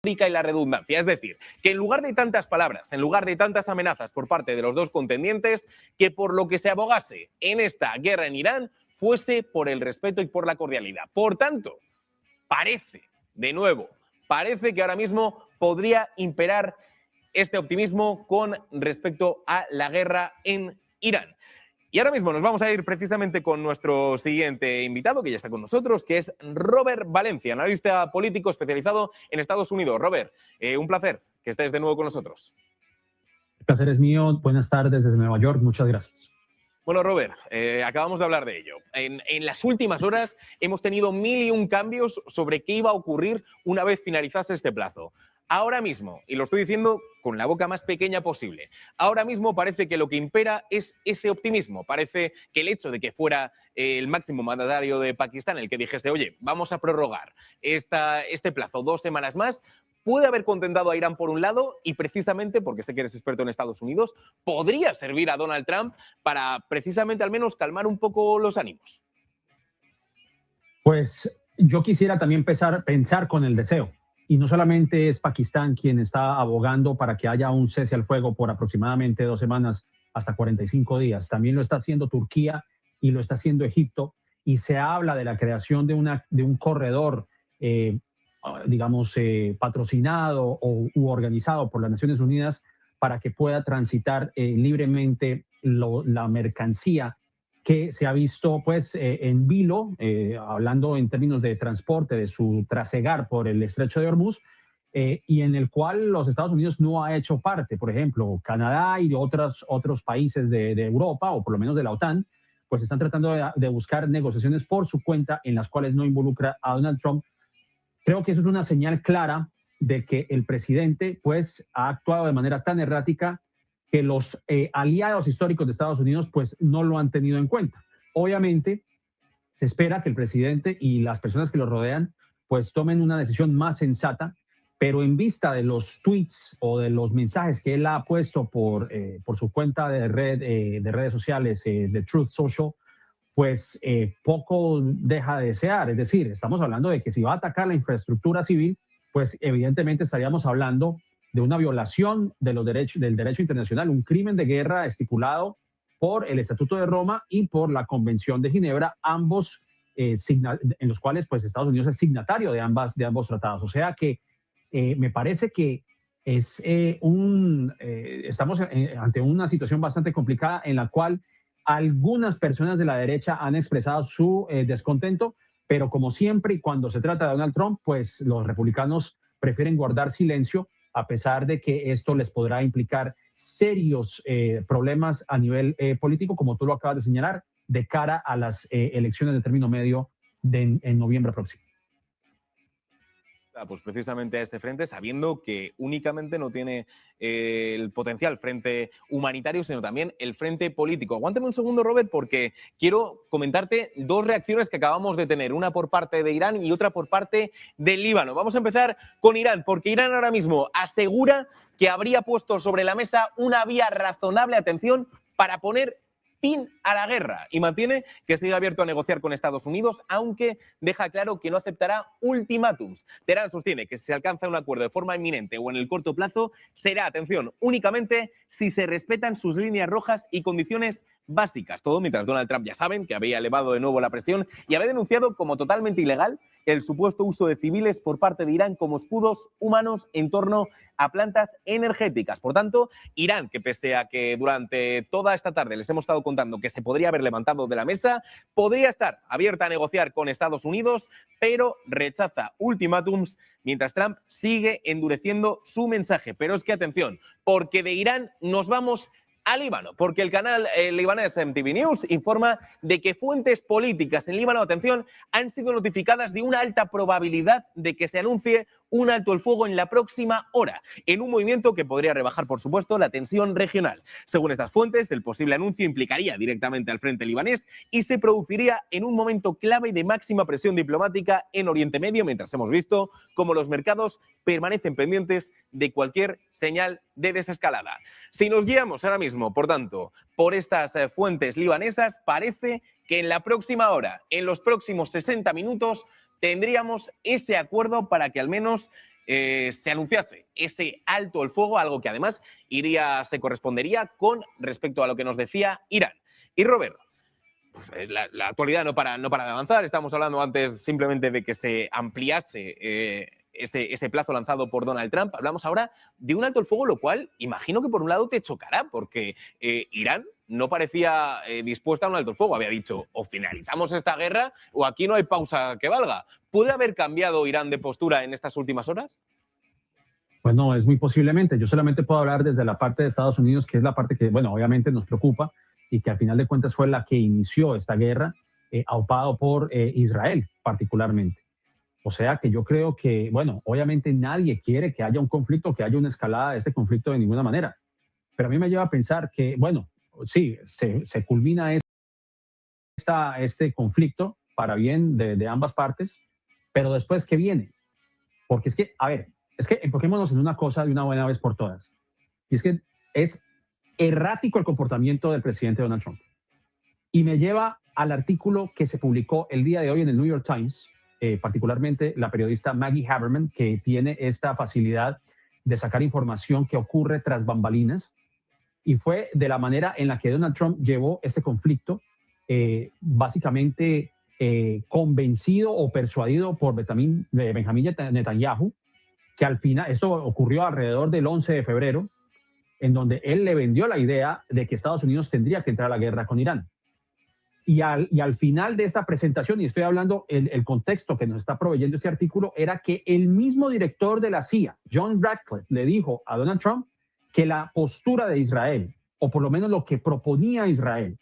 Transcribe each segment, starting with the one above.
y la redundancia. Es decir, que en lugar de tantas palabras, en lugar de tantas amenazas por parte de los dos contendientes, que por lo que se abogase en esta guerra en Irán fuese por el respeto y por la cordialidad. Por tanto, parece, de nuevo, parece que ahora mismo podría imperar este optimismo con respecto a la guerra en Irán. Y ahora mismo nos vamos a ir precisamente con nuestro siguiente invitado, que ya está con nosotros, que es Robert Valencia, analista político especializado en Estados Unidos. Robert, un placer que estés de nuevo con nosotros. El placer es mío. Buenas tardes desde Nueva York. Muchas gracias. Bueno, Robert, acabamos de hablar de ello. En las últimas horas hemos tenido 1001 cambios sobre qué iba a ocurrir una vez finalizase este plazo. Ahora mismo, y lo estoy diciendo con la boca más pequeña posible, ahora mismo parece que lo que impera es ese optimismo. Parece que el hecho de que fuera el máximo mandatario de Pakistán el que dijese, oye, vamos a prorrogar este plazo 2 semanas más, puede haber contentado a Irán por un lado y precisamente, porque sé que eres experto en Estados Unidos, podría servir a Donald Trump para precisamente al menos calmar un poco los ánimos. Pues yo quisiera también pensar con el deseo. Y no solamente es Pakistán quien está abogando para que haya un cese al fuego por aproximadamente 2 semanas hasta 45 días. También lo está haciendo Turquía y lo está haciendo Egipto. Y se habla de la creación de un corredor, patrocinado u organizado por las Naciones Unidas para que pueda transitar libremente la mercancía que se ha visto pues en vilo, hablando en términos de transporte, de su trasegar por el estrecho de Hormuz, y en el cual los Estados Unidos no ha hecho parte. Por ejemplo, Canadá y otros países de Europa, o por lo menos de la OTAN, pues están tratando de buscar negociaciones por su cuenta en las cuales no involucra a Donald Trump. Creo que eso es una señal clara de que el presidente pues ha actuado de manera tan errática que los aliados históricos de Estados Unidos pues no lo han tenido en cuenta. Obviamente, se espera que el presidente y las personas que lo rodean pues tomen una decisión más sensata, pero en vista de los tweets o de los mensajes que él ha puesto por su cuenta de redes sociales, de Truth Social, pues poco deja de desear. Es decir, estamos hablando de que si va a atacar la infraestructura civil, pues evidentemente estaríamos hablando de una violación de del derecho internacional, un crimen de guerra estipulado por el Estatuto de Roma y por la Convención de Ginebra, ambos en los cuales pues Estados Unidos es signatario de ambos tratados. O sea que me parece que estamos ante una situación bastante complicada en la cual algunas personas de la derecha han expresado su descontento, pero como siempre y cuando se trata de Donald Trump, pues los republicanos prefieren guardar silencio, a pesar de que esto les podrá implicar serios problemas a nivel político, como tú lo acabas de señalar, de cara a las elecciones de término medio en noviembre próximo. Pues precisamente a este frente, sabiendo que únicamente no tiene el potencial frente humanitario, sino también el frente político. Aguántame un segundo, Robert, porque quiero comentarte 2 reacciones que acabamos de tener, una por parte de Irán y otra por parte del Líbano. Vamos a empezar con Irán, porque Irán ahora mismo asegura que habría puesto sobre la mesa una vía razonable, atención, para poner fin a la guerra y mantiene que sigue abierto a negociar con Estados Unidos, aunque deja claro que no aceptará ultimátums. Teherán sostiene que si se alcanza un acuerdo de forma inminente o en el corto plazo, será, atención, únicamente si se respetan sus líneas rojas y condiciones básicas. Todo mientras Donald Trump, ya saben, que había elevado de nuevo la presión y había denunciado como totalmente ilegal el supuesto uso de civiles por parte de Irán como escudos humanos en torno a plantas energéticas. Por tanto, Irán, que pese a que durante toda esta tarde les hemos estado contando que se podría haber levantado de la mesa, podría estar abierta a negociar con Estados Unidos, pero rechaza ultimátums mientras Trump sigue endureciendo su mensaje. Pero es que, atención, porque de Irán nos vamos al Líbano, porque el canal libanés MTV News informa de que fuentes políticas en Líbano, atención, han sido notificadas de una alta probabilidad de que se anuncie un alto el fuego en la próxima hora, en un movimiento que podría rebajar, por supuesto, la tensión regional. Según estas fuentes, el posible anuncio implicaría directamente al frente libanés y se produciría en un momento clave de máxima presión diplomática en Oriente Medio, mientras hemos visto cómo los mercados permanecen pendientes de cualquier señal de desescalada. Si nos guiamos ahora mismo, por tanto, por estas fuentes libanesas, parece que en la próxima hora, en los próximos 60 minutos, tendríamos ese acuerdo para que al menos se anunciase ese alto el fuego, algo que además se correspondería con respecto a lo que nos decía Irán. Y Robert, pues, la actualidad no para de avanzar. Estamos hablando antes simplemente de que se ampliase ese plazo lanzado por Donald Trump. Hablamos ahora de un alto el fuego, lo cual imagino que por un lado te chocará, porque Irán no parecía dispuesta a un alto el fuego. Había dicho, o finalizamos esta guerra o aquí no hay pausa que valga. ¿Puede haber cambiado Irán de postura en estas últimas horas? Pues no, es muy posiblemente. Yo solamente puedo hablar desde la parte de Estados Unidos, que es la parte que, bueno, obviamente nos preocupa y que al final de cuentas fue la que inició esta guerra, aupado por Israel particularmente. O sea que yo creo que, bueno, obviamente nadie quiere que haya un conflicto, que haya una escalada de este conflicto de ninguna manera. Pero a mí me lleva a pensar que, bueno, sí, se culmina este conflicto para bien de ambas partes, pero después, ¿qué viene? Porque es que, a ver, es que enfoquémonos en una cosa de una buena vez por todas. Y es que es errático el comportamiento del presidente Donald Trump. Y me lleva al artículo que se publicó el día de hoy en el New York Times, particularmente la periodista Maggie Haberman, que tiene esta facilidad de sacar información que ocurre tras bambalinas. Y fue de la manera en la que Donald Trump llevó este conflicto, básicamente convencido o persuadido por Benjamin Netanyahu, que al final, esto ocurrió alrededor del 11 de febrero, en donde él le vendió la idea de que Estados Unidos tendría que entrar a la guerra con Irán. Y al final de esta presentación, y estoy hablando, el contexto que nos está proveyendo este artículo, era que el mismo director de la CIA, John Ratcliffe, le dijo a Donald Trump que la postura de Israel, o por lo menos lo que proponía Israel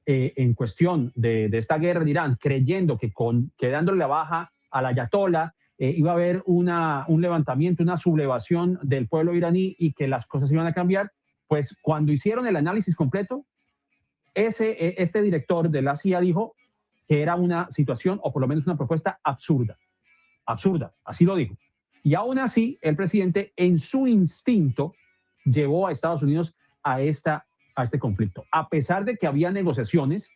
en cuestión de esta guerra en Irán, creyendo que dándole la baja al ayatollah, iba a haber un levantamiento, una sublevación del pueblo iraní y que las cosas iban a cambiar, pues cuando hicieron el análisis completo, este director de la CIA dijo que era una situación o por lo menos una propuesta absurda, así lo dijo. Y aún así, el presidente en su instinto llevó a Estados Unidos a este conflicto, a pesar de que había negociaciones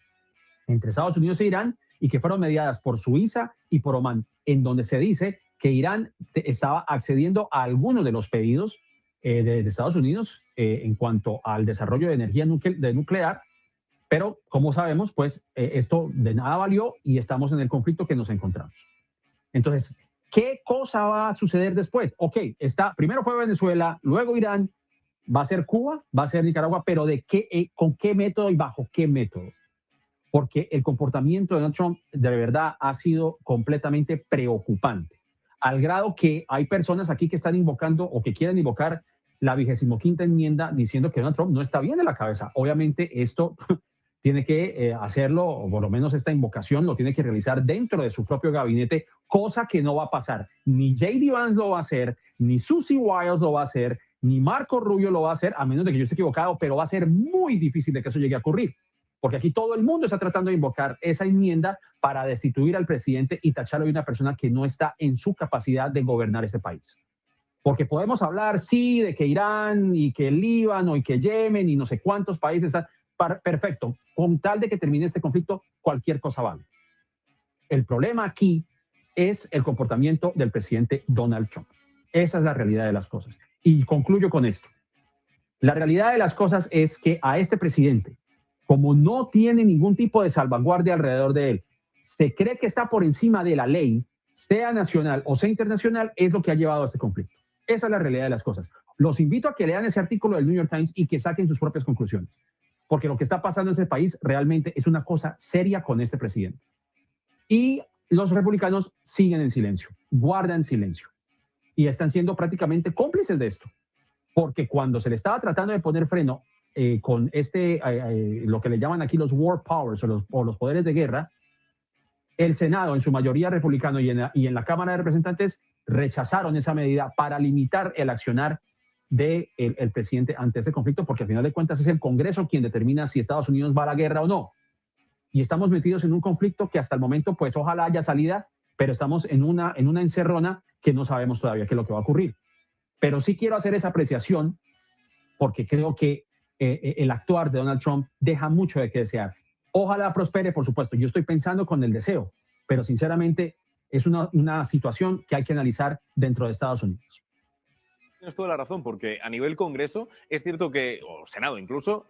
entre Estados Unidos e Irán y que fueron mediadas por Suiza y por Omán, en donde se dice que Irán estaba accediendo a algunos de los pedidos de Estados Unidos en cuanto al desarrollo de energía nuclear, pero como sabemos, pues esto de nada valió y estamos en el conflicto que nos encontramos. Entonces, ¿qué cosa va a suceder después? Ok, primero fue Venezuela, luego Irán, va a ser Cuba, va a ser Nicaragua, pero ¿con qué método y bajo qué método? Porque el comportamiento de Donald Trump de verdad ha sido completamente preocupante, al grado que hay personas aquí que están invocando o que quieren invocar la 25ª enmienda diciendo que Donald Trump no está bien de la cabeza. Obviamente esto tiene que hacerlo, o por lo menos esta invocación lo tiene que realizar dentro de su propio gabinete, cosa que no va a pasar. Ni J.D. Vance lo va a hacer, ni Susie Wiles lo va a hacer, ni Marco Rubio lo va a hacer, a menos de que yo esté equivocado, pero va a ser muy difícil de que eso llegue a ocurrir. Porque aquí todo el mundo está tratando de invocar esa enmienda para destituir al presidente y tacharlo de una persona que no está en su capacidad de gobernar este país. Porque podemos hablar, sí, de que Irán y que el Líbano y que Yemen y no sé cuántos países están. Perfecto, con tal de que termine este conflicto, cualquier cosa vale. El problema aquí es el comportamiento del presidente Donald Trump. Esa es la realidad de las cosas. Y concluyo con esto. La realidad de las cosas es que a este presidente, como no tiene ningún tipo de salvaguardia alrededor de él, se cree que está por encima de la ley, sea nacional o sea internacional, es lo que ha llevado a este conflicto. Esa es la realidad de las cosas. Los invito a que lean ese artículo del New York Times y que saquen sus propias conclusiones. Porque lo que está pasando en ese país realmente es una cosa seria con este presidente. Y los republicanos siguen en silencio, guardan silencio. Y están siendo prácticamente cómplices de esto. Porque cuando se le estaba tratando de poner freno con lo que le llaman aquí los war powers o los poderes de guerra, el Senado, en su mayoría republicano y en la Cámara de Representantes, rechazaron esa medida para limitar el accionar del presidente ante ese conflicto, porque al final de cuentas es el Congreso quien determina si Estados Unidos va a la guerra o no. Y estamos metidos en un conflicto que hasta el momento, pues ojalá haya salida, pero estamos en una encerrona que no sabemos todavía qué es lo que va a ocurrir. Pero sí quiero hacer esa apreciación porque creo que el actuar de Donald Trump deja mucho de qué desear. Ojalá prospere, por supuesto. Yo estoy pensando con el deseo, pero sinceramente es una situación que hay que analizar dentro de Estados Unidos. Tienes toda la razón, porque a nivel Congreso es cierto que, o Senado incluso,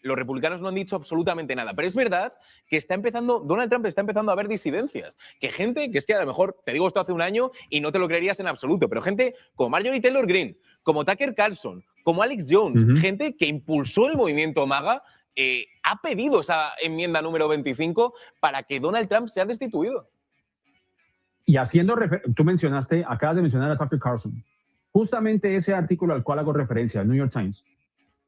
los republicanos no han dicho absolutamente nada. Pero es verdad que Donald Trump está empezando a ver disidencias. Que gente, que es que a lo mejor te digo esto hace un año y no te lo creerías en absoluto, pero gente como Marjorie Taylor Greene, como Tucker Carlson, como Alex Jones, gente que impulsó el movimiento MAGA, ha pedido esa enmienda número 25 para que Donald Trump sea destituido. Y tú acabas de mencionar a Tucker Carlson. Justamente ese artículo al cual hago referencia, el New York Times,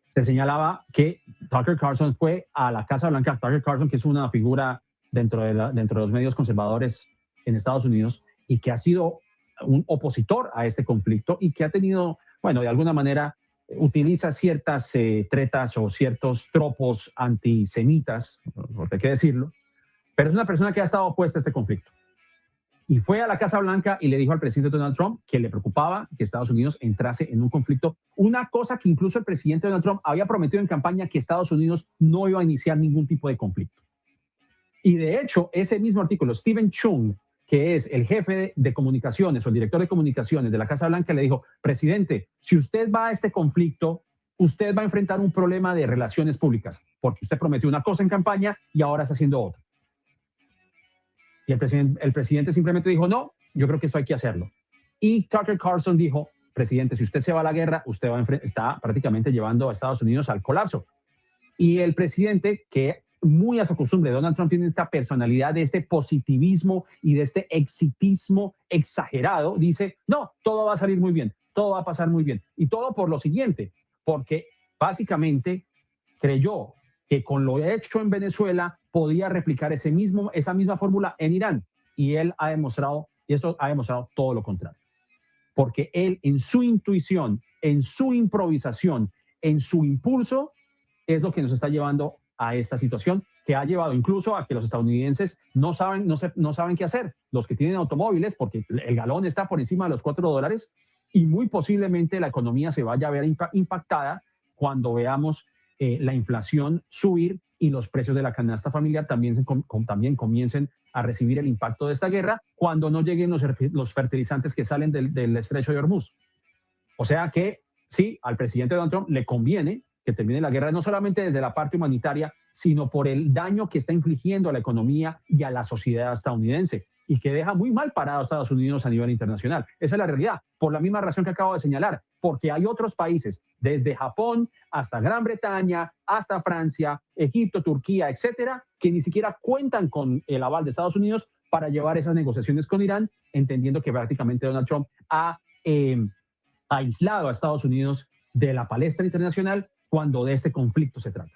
se señalaba que Tucker Carlson fue a la Casa Blanca. Tucker Carlson, que es una figura dentro de los medios conservadores en Estados Unidos y que ha sido un opositor a este conflicto y que ha tenido, bueno, de alguna manera utiliza ciertas tretas o ciertos tropos antisemitas, porque hay que decirlo, pero es una persona que ha estado opuesta a este conflicto. Y fue a la Casa Blanca y le dijo al presidente Donald Trump que le preocupaba que Estados Unidos entrase en un conflicto, una cosa que incluso el presidente Donald Trump había prometido en campaña, que Estados Unidos no iba a iniciar ningún tipo de conflicto. Y de hecho, ese mismo artículo, Stephen Chung, que es el jefe de comunicaciones o el director de comunicaciones de la Casa Blanca, le dijo: presidente, si usted va a este conflicto, usted va a enfrentar un problema de relaciones públicas, porque usted prometió una cosa en campaña y ahora está haciendo otra. Y el presidente simplemente dijo: no, yo creo que esto hay que hacerlo. Y Tucker Carlson dijo: presidente, si usted se va a la guerra, usted está prácticamente llevando a Estados Unidos al colapso. Y el presidente, que muy a su costumbre, Donald Trump tiene esta personalidad de este positivismo y de este exitismo exagerado, dice: no, todo va a salir muy bien, todo va a pasar muy bien. Y todo por lo siguiente, porque básicamente creyó que con lo hecho en Venezuela podía replicar esa misma fórmula en Irán. Y él ha demostrado, y esto ha demostrado todo lo contrario. Porque él, en su intuición, en su improvisación, en su impulso, es lo que nos está llevando a esta situación, que ha llevado incluso a que los estadounidenses no saben qué hacer. Los que tienen automóviles, porque el galón está por encima de los $4, y muy posiblemente la economía se vaya a ver impactada cuando veamos la inflación subir y los precios de la canasta familiar también comiencen a recibir el impacto de esta guerra cuando no lleguen los fertilizantes que salen del estrecho de Hormuz. O sea que sí, al presidente Donald Trump le conviene que termine la guerra, no solamente desde la parte humanitaria, sino por el daño que está infligiendo a la economía y a la sociedad estadounidense, y que deja muy mal parado a Estados Unidos a nivel internacional. Esa es la realidad, por la misma razón que acabo de señalar, porque hay otros países, desde Japón hasta Gran Bretaña, hasta Francia, Egipto, Turquía, etcétera, que ni siquiera cuentan con el aval de Estados Unidos para llevar esas negociaciones con Irán, entendiendo que prácticamente Donald Trump ha aislado a Estados Unidos de la palestra internacional cuando de este conflicto se trata.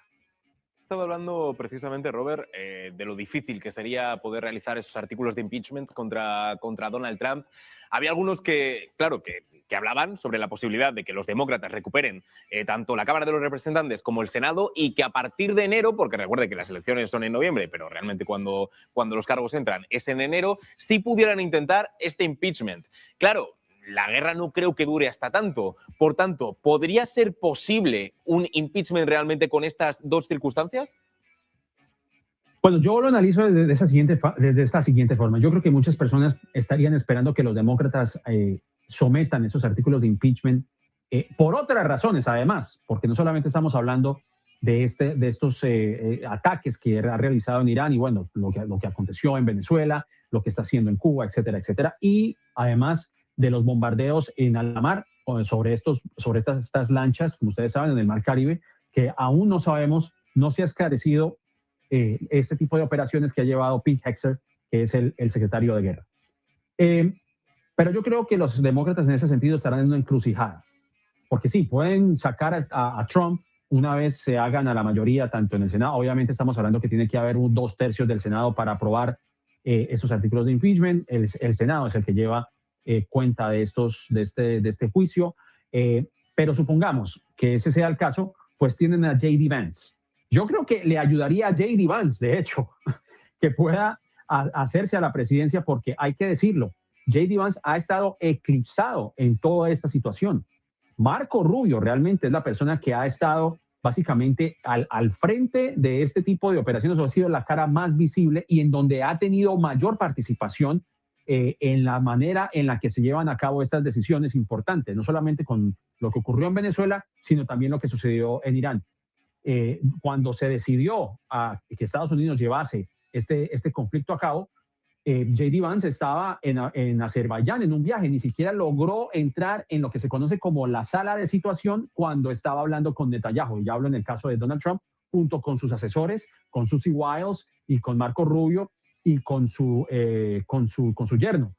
Estaba hablando precisamente, Robert, de lo difícil que sería poder realizar esos artículos de impeachment contra Donald Trump. Había algunos que, claro, que hablaban sobre la posibilidad de que los demócratas recuperen tanto la Cámara de los Representantes como el Senado, y que a partir de enero, porque recuerde que las elecciones son en noviembre, pero realmente cuando los cargos entran es en enero, sí pudieran intentar este impeachment. Claro, la guerra no creo que dure hasta tanto. Por tanto, ¿podría ser posible un impeachment realmente con estas dos circunstancias? Bueno, yo lo analizo desde esta siguiente forma. Yo creo que muchas personas estarían esperando que los demócratas sometan esos artículos de impeachment por otras razones, además, porque no solamente estamos hablando de estos ataques que ha realizado en Irán y, bueno, lo que aconteció en Venezuela, lo que está haciendo en Cuba, etcétera, etcétera, y además de los bombardeos en alta mar sobre estas lanchas, como ustedes saben, en el Mar Caribe, que aún no sabemos, no se ha esclarecido este tipo de operaciones que ha llevado Pete Hegseth, que es el secretario de guerra. Pero yo creo que los demócratas en ese sentido estarán en una encrucijada, porque sí, pueden sacar a Trump una vez se hagan a la mayoría, tanto en el Senado. Obviamente estamos hablando que tiene que haber 2/3 del Senado para aprobar esos artículos de impeachment. El Senado es el que lleva cuenta de este juicio, pero supongamos que ese sea el caso, pues tienen a J.D. Vance. Yo creo que le ayudaría a J.D. Vance, de hecho, que pueda hacerse a la presidencia, porque hay que decirlo, J.D. Vance ha estado eclipsado en toda esta situación. Marco Rubio realmente es la persona que ha estado básicamente al frente de este tipo de operaciones, ha sido la cara más visible y en donde ha tenido mayor participación en la manera en la que se llevan a cabo estas decisiones importantes, no solamente con lo que ocurrió en Venezuela, sino también lo que sucedió en Irán. Cuando se decidió que Estados Unidos llevase este conflicto a cabo, J.D. Vance estaba en Azerbaiyán en un viaje, ni siquiera logró entrar en lo que se conoce como la sala de situación cuando estaba hablando con Netanyahu. Ya hablo en el caso de Donald Trump, junto con sus asesores, con Susie Wiles y con Marco Rubio y con su yerno.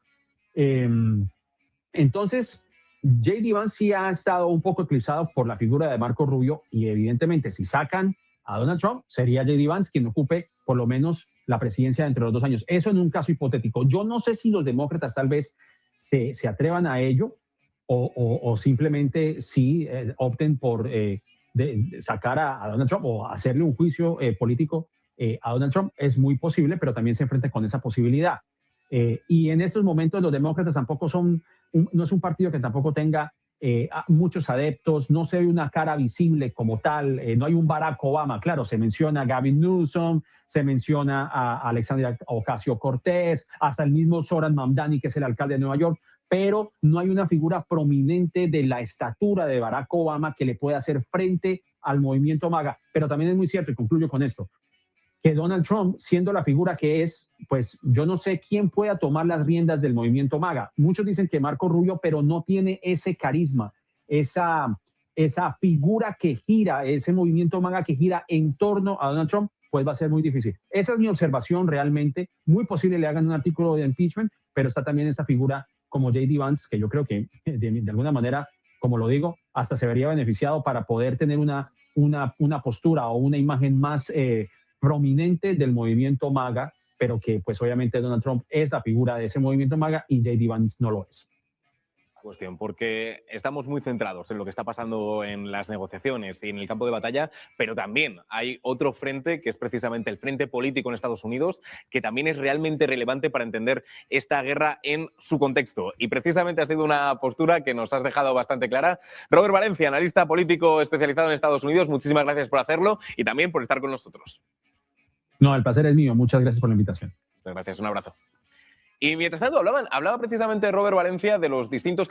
Entonces, J.D. Vance sí ha estado un poco eclipsado por la figura de Marco Rubio y evidentemente si sacan a Donald Trump, sería J.D. Vance quien ocupe por lo menos la presidencia entre los 2 años. Eso en un caso hipotético. Yo no sé si los demócratas tal vez se atrevan a ello o simplemente sí opten por de sacar a Donald Trump o hacerle un juicio político a Donald Trump. Es muy posible, pero también se enfrentan con esa posibilidad. Y en estos momentos los demócratas tampoco no es un partido que tampoco tenga muchos adeptos, no se ve una cara visible como tal, no hay un Barack Obama, claro, se menciona a Gavin Newsom, se menciona a Alexandria Ocasio-Cortez, hasta el mismo Zoran Mamdani, que es el alcalde de Nueva York, pero no hay una figura prominente de la estatura de Barack Obama que le pueda hacer frente al movimiento MAGA. Pero también es muy cierto, y concluyo con esto, que Donald Trump, siendo la figura que es, pues yo no sé quién pueda tomar las riendas del movimiento MAGA. Muchos dicen que Marco Rubio, pero no tiene ese carisma, esa figura que gira, ese movimiento MAGA que gira en torno a Donald Trump, pues va a ser muy difícil. Esa es mi observación realmente. Muy posible le hagan un artículo de impeachment, pero está también esa figura como J.D. Vance, que yo creo que de alguna manera, como lo digo, hasta se vería beneficiado para poder tener una postura o una imagen más prominente del movimiento MAGA, pero que pues obviamente Donald Trump es la figura de ese movimiento MAGA y J.D. Vance no lo es. Cuestión, porque estamos muy centrados en lo que está pasando en las negociaciones y en el campo de batalla, pero también hay otro frente que es precisamente el frente político en Estados Unidos, que también es realmente relevante para entender esta guerra en su contexto. Y precisamente ha sido una postura que nos has dejado bastante clara. Robert Valencia, analista político especializado en Estados Unidos, muchísimas gracias por hacerlo y también por estar con nosotros. No, el placer es mío. Muchas gracias por la invitación. Muchas gracias, un abrazo. Y mientras tanto, hablaba precisamente Robert Valencia de los distintos